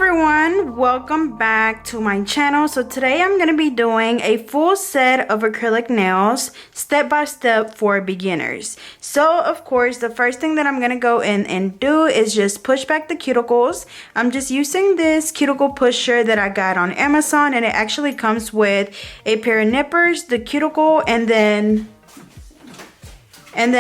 everyone, welcome back to my channel. So today I'm going to be doing a full set of acrylic nails step by step for beginners. So of course the first thing that I'm going to go in and do is just push back the cuticles. I'm just using this cuticle pusher that I got on Amazon, and it actually comes with a pair of nippers, the cuticle, and then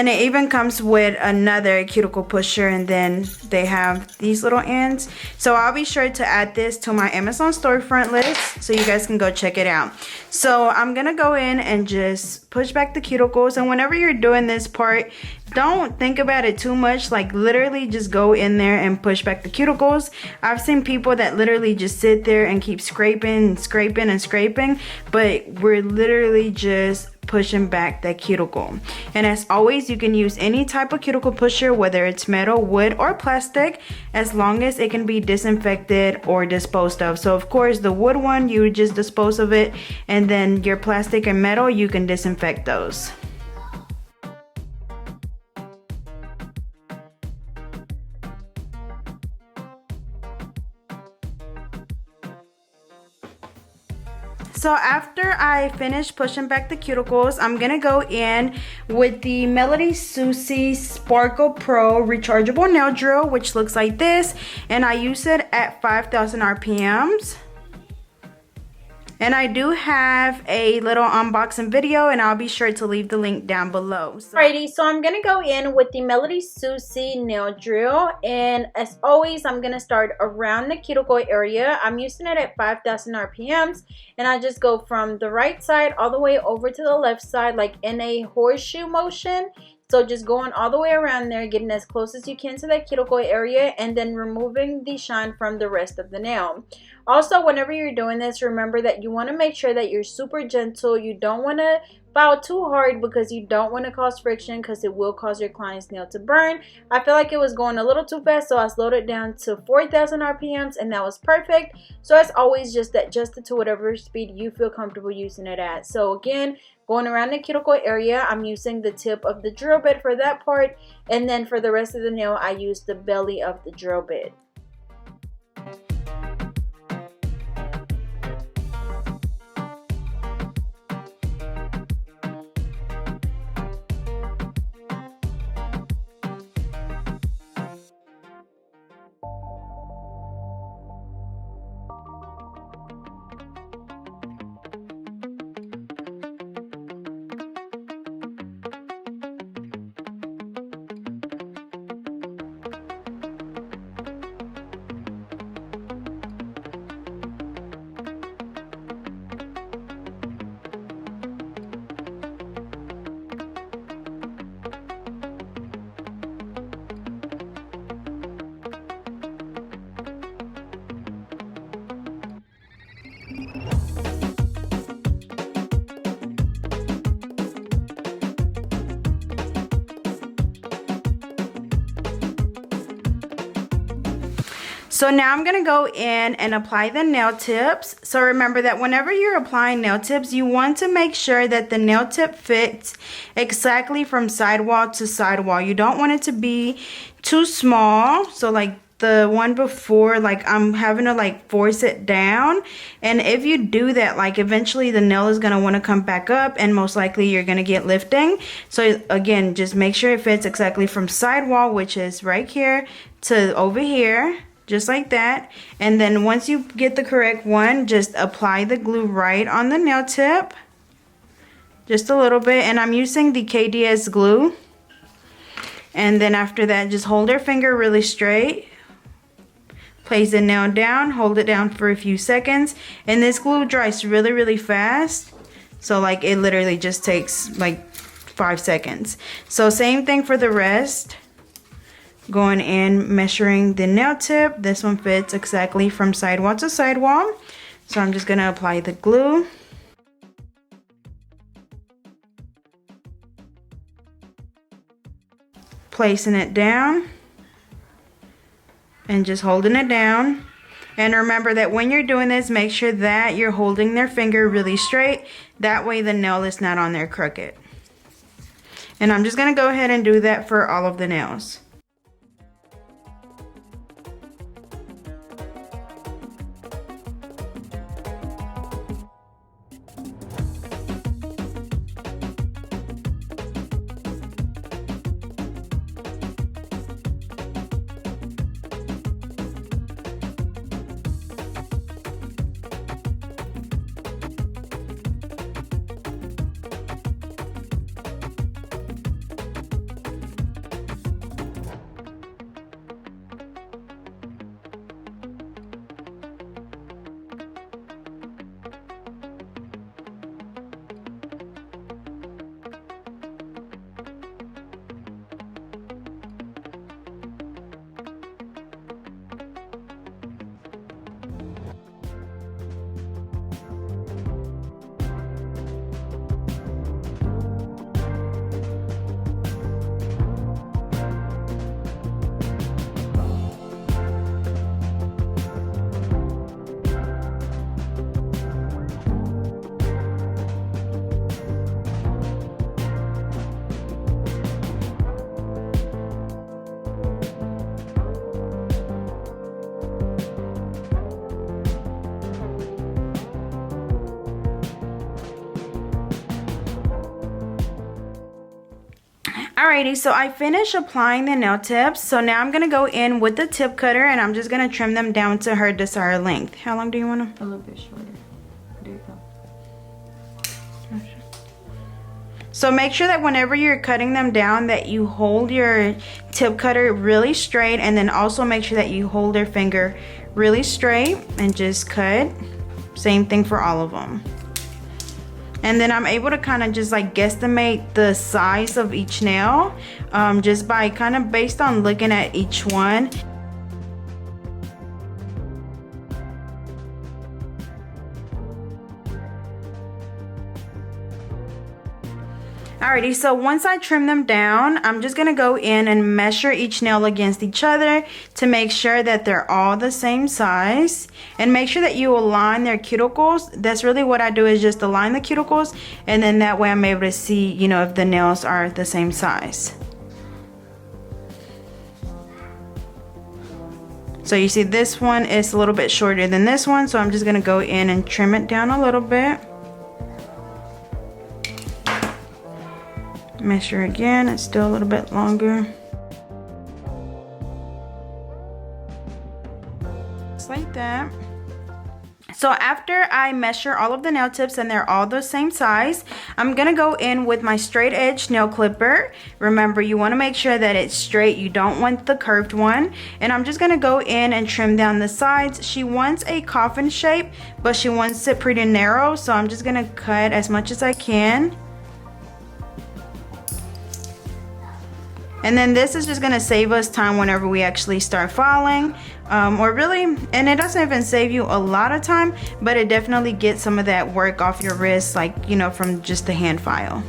it even comes with another cuticle pusher, and then they have these little ends. So I'll be sure to add this to my Amazon storefront list so you guys can go check it out. So I'm gonna go in and just push back the cuticles, and whenever you're doing this part, don't think about it too much. Like literally just go in there and push back the cuticles. I've seen people that literally just sit there and keep scraping and scraping and scraping, but we're literally just pushing back that cuticle. And as always, you can use any type of cuticle pusher, whether it's metal, wood, or plastic, as long as it can be disinfected or disposed of. So of course the wood one, you just dispose of it, and then your plastic and metal, you can disinfect those. So after I finish pushing back the cuticles, I'm gonna go in with the Melody Susie Sparkle Pro rechargeable nail drill, which looks like this, and I use it at 5,000 RPMs. And I do have a little unboxing video, and I'll be sure to leave the link down below. Alrighty, so I'm gonna go in with the Melody Susie nail drill, and as always, I'm gonna start around the cuticle area. I'm using it at 5,000 RPMs, and I just go from the right side all the way over to the left side, like in a horseshoe motion. So just going all the way around there, getting as close as you can to that cuticle area, and then removing the shine from the rest of the nail. Also, whenever you're doing this, remember that you want to make sure that you're super gentle. You don't want to file too hard because you don't want to cause friction, because it will cause your client's nail to burn. I feel like it was going a little too fast, so I slowed it down to 4,000 RPMs, and that was perfect. So as always, just adjust it to whatever speed you feel comfortable using it at. So again, going around the cuticle area, I'm using the tip of the drill bit for that part, and then for the rest of the nail, I use the belly of the drill bit. So now I'm going to go in and apply the nail tips. So remember that whenever you're applying nail tips, you want to make sure that the nail tip fits exactly from sidewall to sidewall. You don't want it to be too small. So like the one before, like I'm having to like force it down, and if you do that, like eventually the nail is going to want to come back up, and most likely you're going to get lifting. So again, just make sure it fits exactly from sidewall, which is right here, to over here. Just like that. And then once you get the correct one, just apply the glue right on the nail tip, just a little bit, and I'm using the KDS glue. And then after that, just hold your finger really straight, place the nail down, hold it down for a few seconds, and this glue dries really fast. So like it literally just takes like 5 seconds. So same thing for the rest. Going in, measuring the nail tip. This one fits exactly from sidewall to sidewall. So I'm just going to apply the glue. Placing it down. And just holding it down. And remember that when you're doing this, make sure that you're holding their finger really straight. That way the nail is not on there crooked. And I'm just going to go ahead and do that for all of the nails. Alrighty, so I finished applying the nail tips. So now I'm gonna go in with the tip cutter and I'm just gonna trim them down to her desired length. How long do you want them? A little bit shorter. There you go. So make sure that whenever you're cutting them down that you hold your tip cutter really straight, and then also make sure that you hold your finger really straight and just cut. Same thing for all of them. And then I'm able to kind of just like guesstimate the size of each nail just by kind of based on looking at each one. Alrighty, so once I trim them down, I'm just gonna go in and measure each nail against each other to make sure that they're all the same size, and make sure that you align their cuticles. That's really what I do, is just align the cuticles, and then that way I'm able to see, you know, if the nails are the same size. So you see this one is a little bit shorter than this one, so I'm just gonna go in and trim it down a little bit. Measure again, it's still a little bit longer. Just like that. So after I measure all of the nail tips and they're all the same size, I'm gonna go in with my straight edge nail clipper. Remember, you wanna make sure that it's straight, you don't want the curved one. And I'm just gonna go in and trim down the sides. She wants a coffin shape, but she wants it pretty narrow, so I'm just gonna cut as much as I can. And then this is just gonna save us time whenever we actually start filing, or really, and it doesn't even save you a lot of time, but it definitely gets some of that work off your wrist, like, you know, from just the hand file.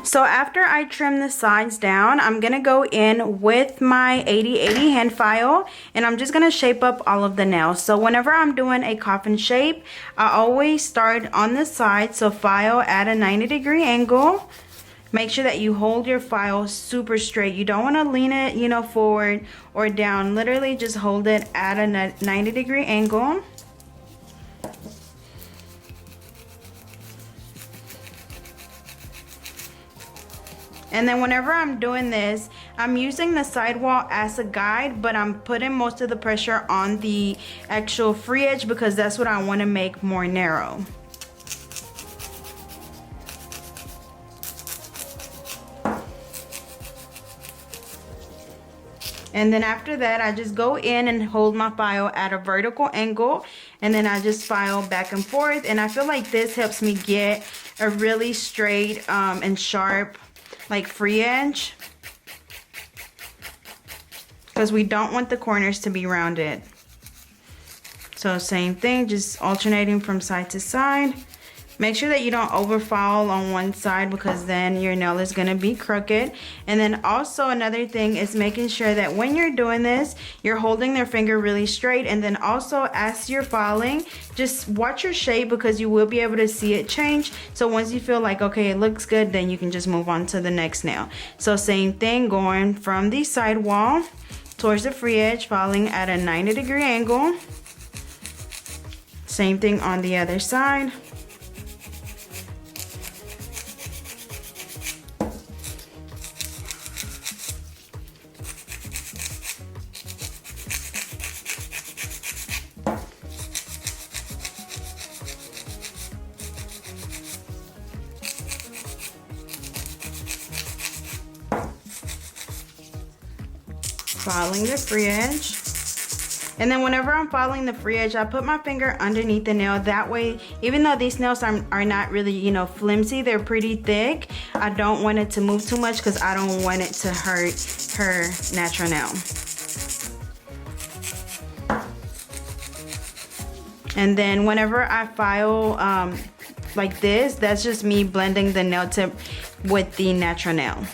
So after I trim the sides down, I'm gonna go in with my 80/80 hand file and I'm just gonna shape up all of the nails. So whenever I'm doing a coffin shape, I always start on the side. So file at a 90-degree angle. Make sure that you hold your file super straight. You don't want to lean it, you know, forward or down. Literally just hold it at a 90-degree angle. And then whenever I'm doing this, I'm using the sidewall as a guide, but I'm putting most of the pressure on the actual free edge because that's what I want to make more narrow. And then after that, I just go in and hold my file at a vertical angle, and then I just file back and forth. And I feel like this helps me get a really straight and sharp like free edge, because we don't want the corners to be rounded. So same thing, just alternating from side to side. Make sure that you don't overfile on one side because then your nail is going to be crooked. And then also another thing is making sure that when you're doing this, you're holding their finger really straight. And then also as you're filing, just watch your shape because you will be able to see it change. So once you feel like, okay, it looks good, then you can just move on to the next nail. So same thing, going from the side wall towards the free edge, filing at a 90-degree angle. Same thing on the other side. Filing the free edge. And then whenever I'm filing the free edge, I put my finger underneath the nail. That way, even though these nails are not really, you know, flimsy, they're pretty thick, I don't want it to move too much because I don't want it to hurt her natural nail. And then whenever I file like this, that's just me blending the nail tip with the natural nail.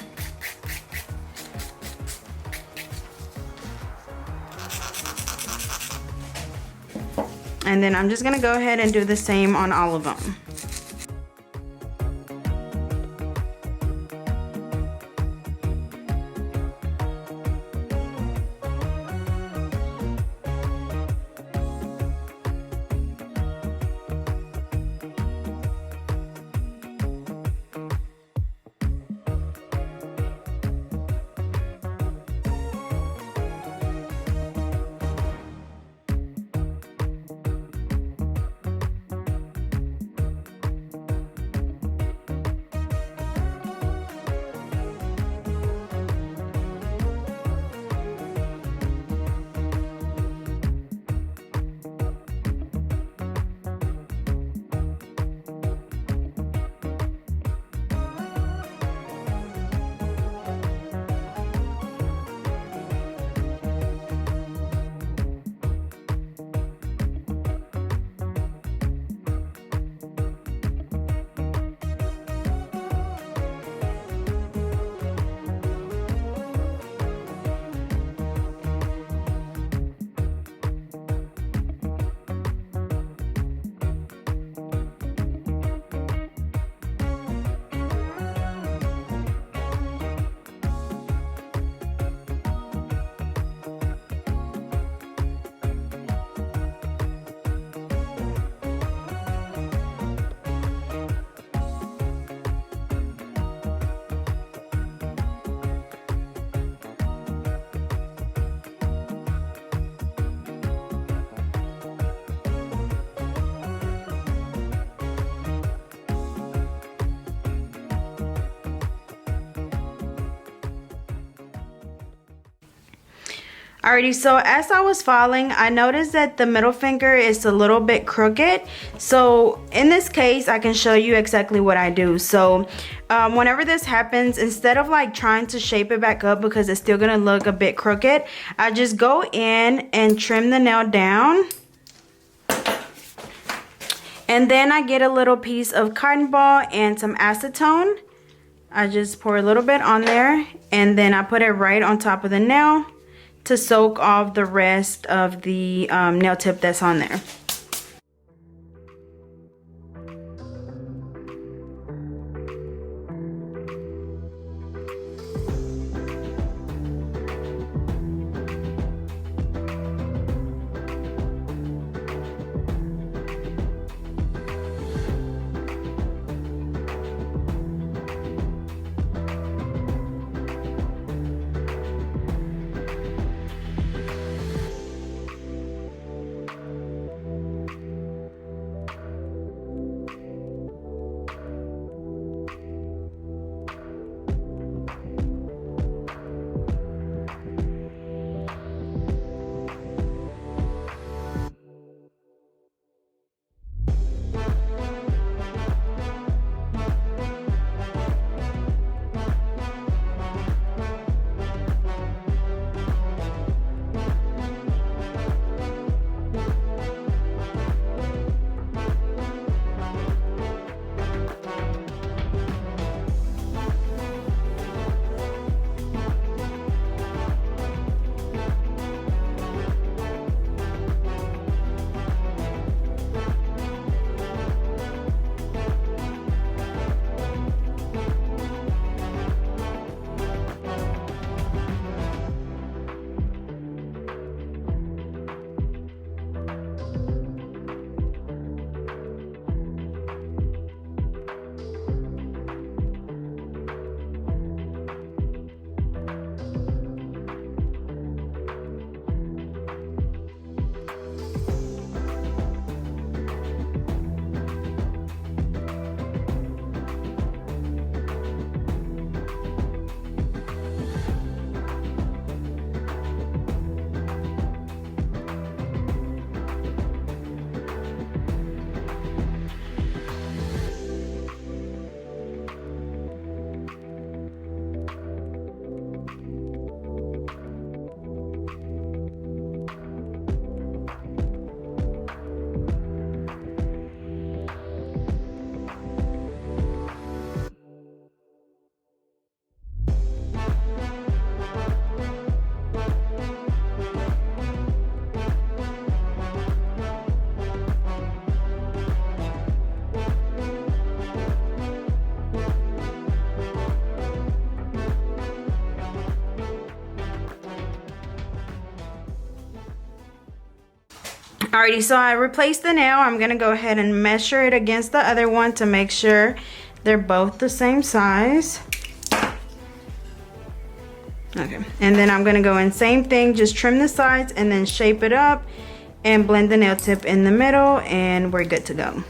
And then I'm just gonna go ahead and do the same on all of them. Alrighty, so as I was filing, I noticed that the middle finger is a little bit crooked. So in this case, I can show you exactly what I do. So whenever this happens, instead of like trying to shape it back up because it's still gonna look a bit crooked, I just go in and trim the nail down. And then I get a little piece of cotton ball and some acetone. I just pour a little bit on there and then I put it right on top of the nail to soak off the rest of the nail tip that's on there. Alrighty, so I replaced the nail. I'm gonna go ahead and measure it against the other one to make sure they're both the same size. Okay, and then I'm gonna go in same thing, just trim the sides and then shape it up and blend the nail tip in the middle, and we're good to go.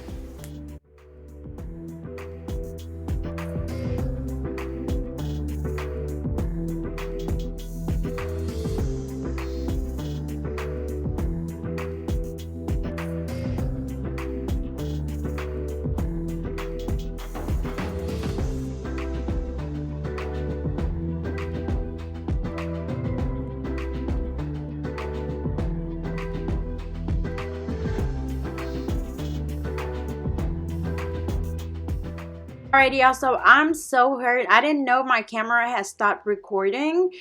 Alrighty, y'all, so I'm so hurt. I didn't know my camera had stopped recording.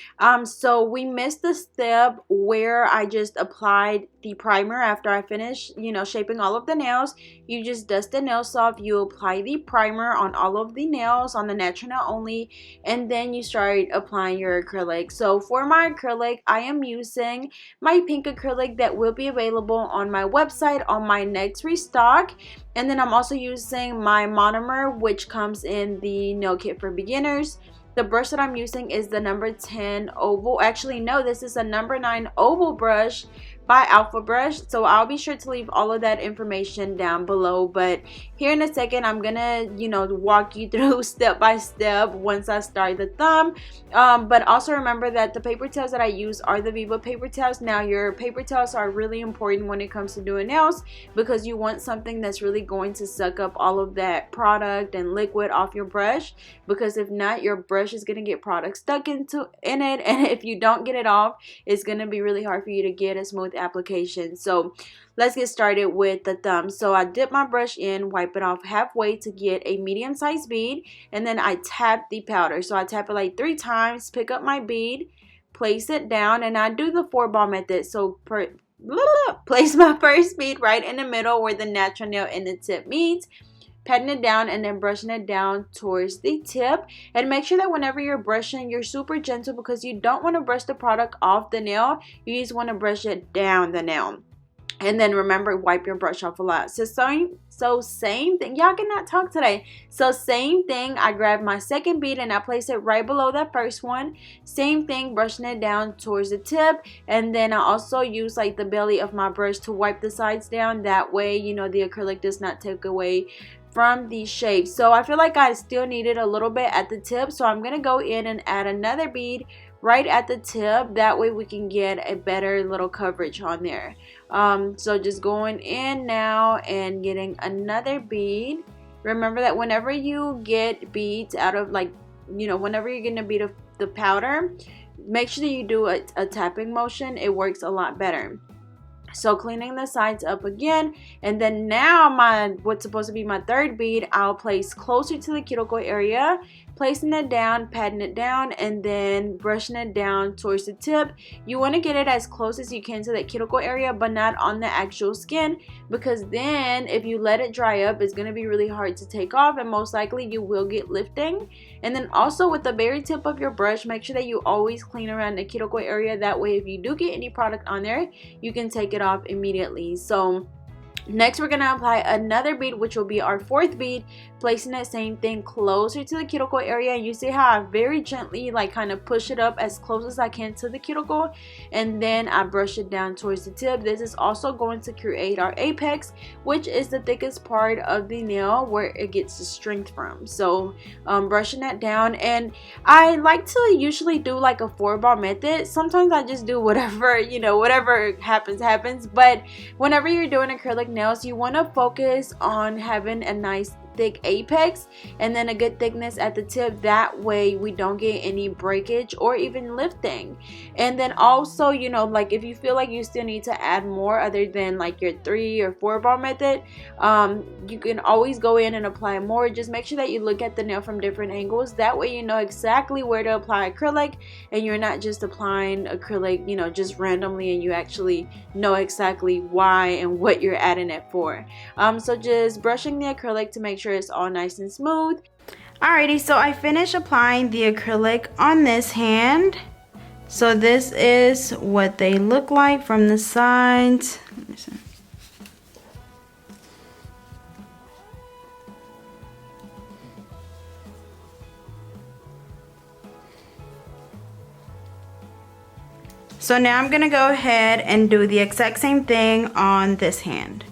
So we missed the step where I just applied the primer after I finished, you know, shaping all of the nails. You just dust the nails off, you apply the primer on all of the nails, on the natural nail only, and then you start applying your acrylic. So for my acrylic, I am using my pink acrylic that will be available on my website on my next restock. And then I'm also using my monomer, which comes in the nail kit for beginners. The brush that I'm using is the number 10 oval. Actually, no, this is a number 9 oval brush by Alpha Brush. So I'll be sure to leave all of that information down below. But here in a second, I'm gonna, you know, walk you through step by step once I start the thumb. But also remember that the paper towels that I use are the Viva paper towels. Now, your paper towels are really important when it comes to doing nails, because you want something that's really going to suck up all of that product and liquid off your brush. Because if not, your brush is gonna get product stuck in it, and if you don't get it off, it's gonna be really hard for you to get a smooth application. So let's get started with the thumb. So I dip my brush in, wipe it off halfway to get a medium sized bead, and then I tap the powder. So I tap it like 3 times, pick up my bead, place it down, and I do the 4-ball method. So place my first bead right in the middle where the natural nail and the tip meets, patting it down and then brushing it down towards the tip. And make sure that whenever you're brushing, you're super gentle, because you don't want to brush the product off the nail. You just want to brush it down the nail. And then remember, wipe your brush off a lot. So same thing. Y'all cannot talk today. So same thing. I grab my second bead and I place it right below that first one. Same thing, brushing it down towards the tip. And then I also use like the belly of my brush to wipe the sides down. That way, you know, the acrylic does not take away from the shape. So I feel like I still needed a little bit at the tip. So I'm going to go in and add another bead right at the tip. That way we can get a better little coverage on there. So just going in now and getting another bead. Remember that whenever you get beads out of, like, you know, whenever you're getting a bead of the powder, make sure that you do a tapping motion. It works a lot better. So cleaning the sides up again, and then now what's supposed to be my third bead, I'll place closer to the cuticle area, placing it down, patting it down, and then brushing it down towards the tip. You want to get it as close as you can to the cuticle area, but not on the actual skin, because then if you let it dry up, it's going to be really hard to take off, and most likely you will get lifting. And then also with the very tip of your brush, make sure that you always clean around the cuticle area. That way if you do get any product on there, you can take it off immediately. So next we're going to apply another bead, which will be our 4th bead, placing that same thing closer to the cuticle area. And you see how I very gently like kind of push it up as close as I can to the cuticle, and then I brush it down towards the tip. This is also going to create our apex, which is the thickest part of the nail where it gets the strength from. So brushing that down, and I like to usually do like a 4-ball method. Sometimes I just do whatever, you know, whatever happens. But whenever you're doing acrylic nails, you want to focus on having a nice thick apex and then a good thickness at the tip. That way we don't get any breakage or even lifting. And then also, you know, like if you feel like you still need to add more other than like your 3 or 4-ball method, you can always go in and apply more. Just make sure that you look at the nail from different angles. That way you know exactly where to apply acrylic, and you're not just applying acrylic, you know, just randomly, and you actually know exactly why and what you're adding it for. So just brushing the acrylic to make sure it's all nice and smooth. Alrighty, so I finished applying the acrylic on this hand. So this is what they look like from the sides. So now I'm gonna go ahead and do the exact same thing on this hand.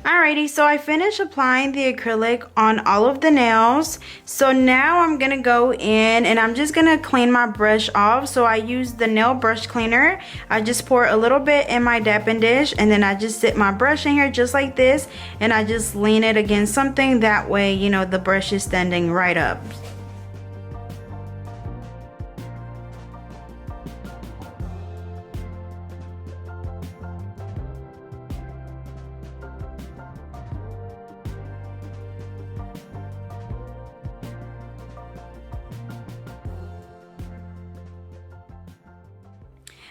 Alrighty, so I finished applying the acrylic on all of the nails. So now I'm gonna go in and I'm just gonna clean my brush off. So I use the nail brush cleaner. I just pour a little bit in my dapping dish and then I just sit my brush in here just like this and I just lean it against something. That way, you know, the brush is standing right up.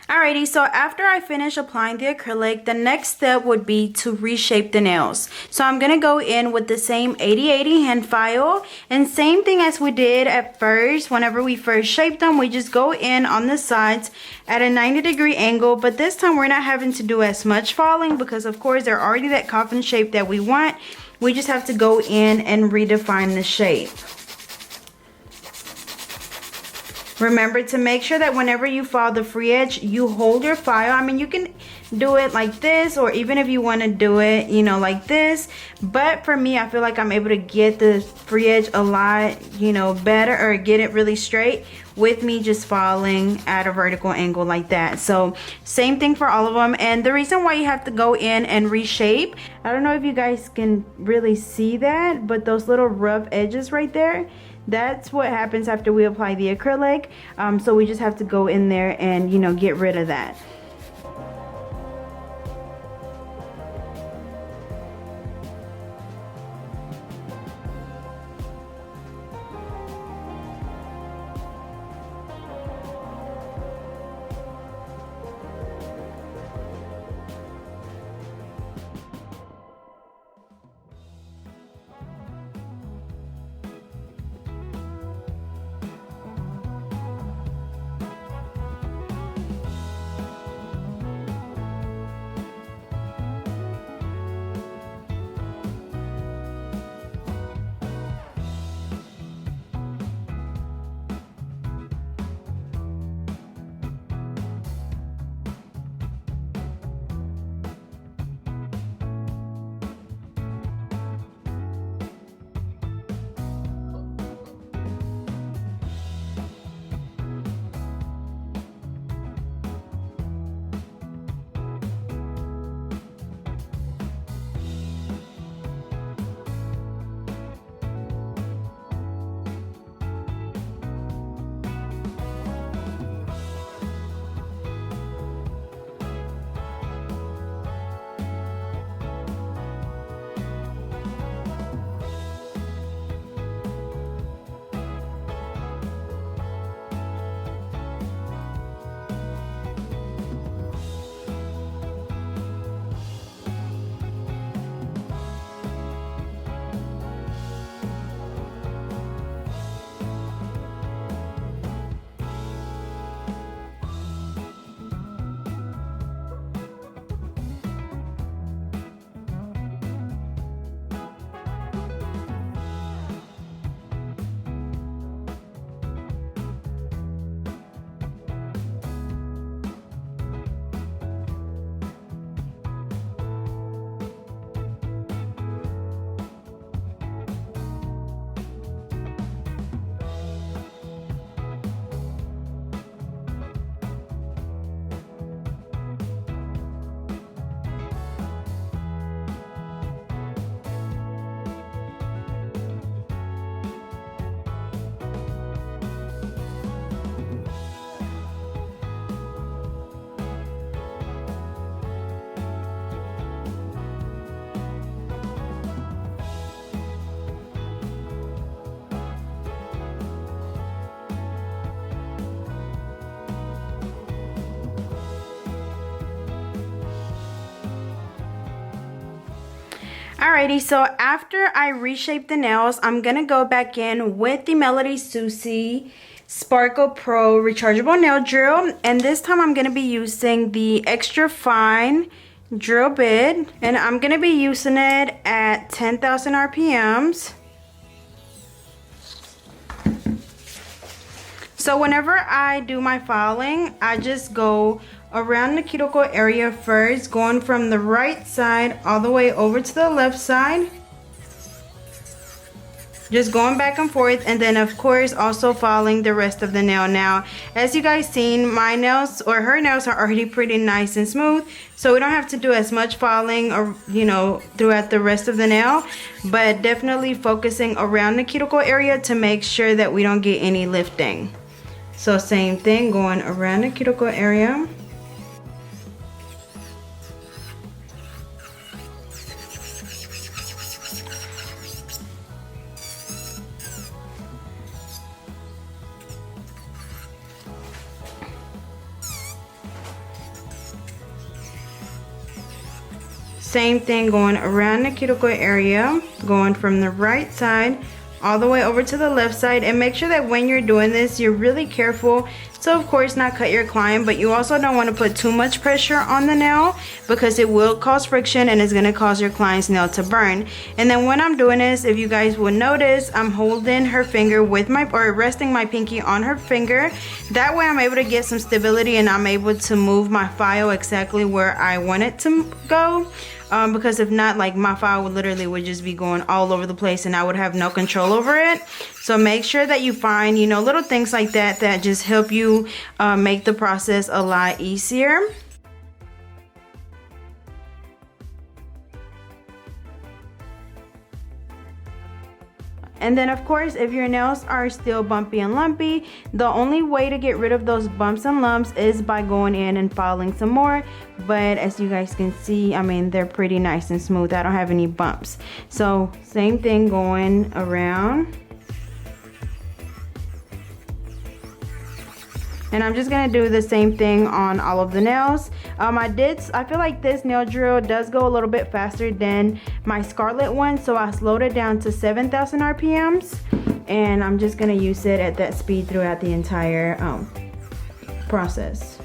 Alrighty, so after I finish applying the acrylic, the next step would be to reshape the nails. So I'm going to go in with the same 80/80 hand file, and same thing as we did at first. Whenever we first shaped them, we just go in on the sides at a 90-degree angle, but this time we're not having to do as much falling because of course they're already that coffin shape that we want. We just have to go in and redefine the shape. Remember to make sure that whenever you file the free edge, you hold your file. I mean, you can do it like this, or even if you want to do it, you know, like this. But for me, I feel like I'm able to get the free edge a lot, you know, better, or get it really straight with me just filing at a vertical angle like that. So same thing for all of them. And the reason why you have to go in and reshape, I don't know if you guys can really see that, but those little rough edges right there, that's what happens after we apply the acrylic. So we just have to go in there and, you know, get rid of that. Alrighty, so after I reshape the nails, I'm gonna go back in with the Melody Susie Sparkle Pro rechargeable nail drill, and this time I'm gonna be using the extra fine drill bit, and I'm gonna be using it at 10,000 RPMs. So whenever I do my filing, I just go around the cuticle area first, going from the right side all the way over to the left side. Just going back and forth, and then of course also filing the rest of the nail. Now, as you guys seen, my nails or her nails are already pretty nice and smooth, so we don't have to do as much filing or throughout the rest of the nail, but definitely focusing around the cuticle area to make sure that we don't get any lifting. So same thing, going around the cuticle area. Same thing, going around the cuticle area, going from the right side all the way over to the left side. And make sure that when you're doing this, you're really careful to, of course, not cut your client, but you also don't want to put too much pressure on the nail because it will cause friction and it's going to cause your client's nail to burn. And then when I'm doing this, if you guys would notice, I'm holding her finger with resting my pinky on her finger. That way I'm able to get some stability and I'm able to move my file exactly where I want it to go. Because if not, like, my file would just be going all over the place and I would have no control over it. So make sure that you find, little things like that that just help you make the process a lot easier. And then of course, if your nails are still bumpy and lumpy, the only way to get rid of those bumps and lumps is by going in and filing some more. But as you guys can see, I mean, they're pretty nice and smooth. I don't have any bumps. So same thing, going around. And I'm just gonna do the same thing on all of the nails. I feel like this nail drill does go a little bit faster than my Scarlet one, so I slowed it down to 7,000 RPMs, and I'm just gonna use it at that speed throughout the entire process.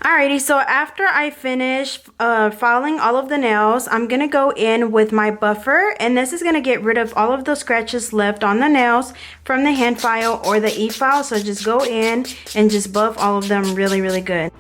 Alrighty, so after I finish filing all of the nails, I'm going to go in with my buffer, and this is going to get rid of all of the scratches left on the nails from the hand file or the e-file. So just go in and just buff all of them really, really good.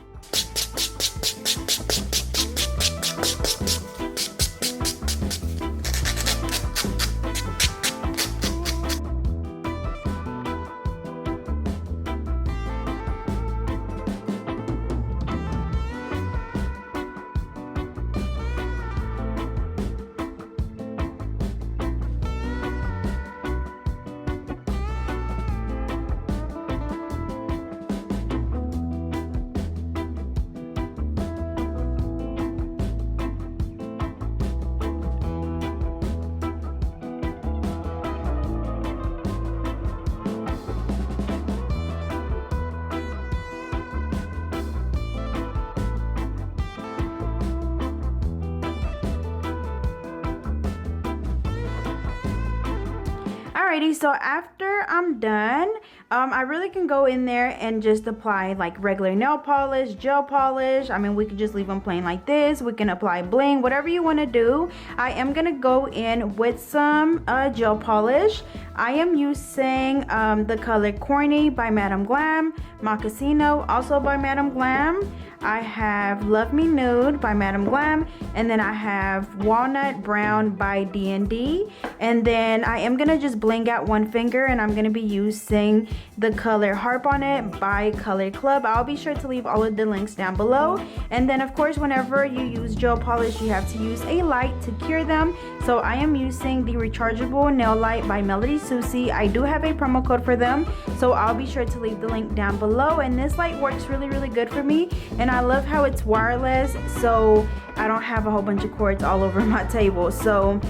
Alrighty, so after I'm done, I really can go in there and just apply like regular nail polish, gel polish. I mean, we could just leave them plain like this. We can apply bling, whatever you want to do. I am going to go in with some gel polish. I am using the color Corny by Madame Glam, Mochaccino also by Madame Glam. I have Love Me Nude by Madame Glam, and then I have Walnut Brown by D&D. And then I am going to just bling out one finger, and I'm going to be using the color Harp on It by Color Club. I'll be sure to leave all of the links down below. And then of course, whenever you use gel polish, you have to use a light to cure them. So I am using the rechargeable nail light by Melody Susie. I do have a promo code for them, so I'll be sure to leave the link down below. And this light works really, really good for me, and I love how it's wireless, so I don't have a whole bunch of cords all over my table. So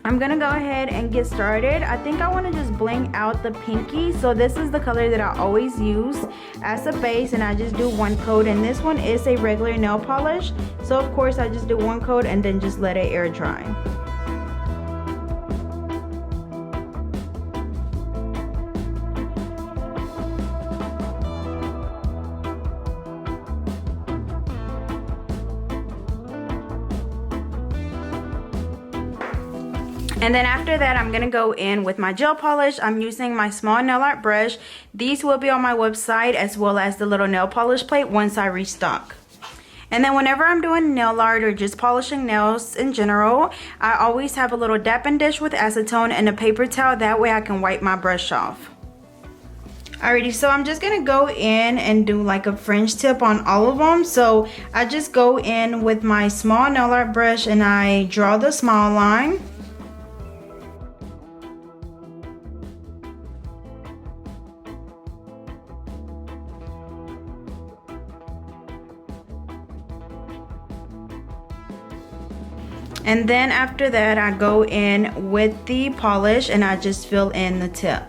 I'm gonna go ahead and get started. I think I want to just bling out the pinky. So this is the color that I always use as a base, and I just do one coat, and this one is a regular nail polish. So of course I just do one coat and then just let it air dry. And then after that, I'm going to go in with my gel polish. I'm using my small nail art brush. These will be on my website, as well as the little nail polish plate once I restock. And then whenever I'm doing nail art or just polishing nails in general, I always have a little dapping dish with acetone and a paper towel. That way I can wipe my brush off. Alrighty, so I'm just going to go in and do like a fringe tip on all of them. So I just go in with my small nail art brush and I draw the small line. And then after that, I go in with the polish and I just fill in the tip.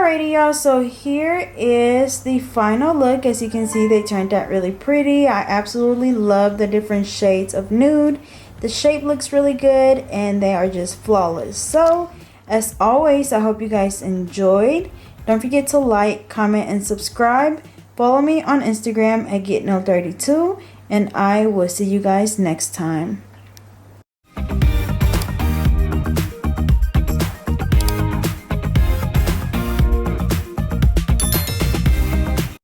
Alrighty, y'all, so here is the final look. As you can see, they turned out really pretty. I absolutely love the different shades of nude. The shape looks really good and they are just flawless. So as always, I hope you guys enjoyed. Don't forget to like, comment, and subscribe. Follow me on Instagram at GetNail32, and I will see you guys next time.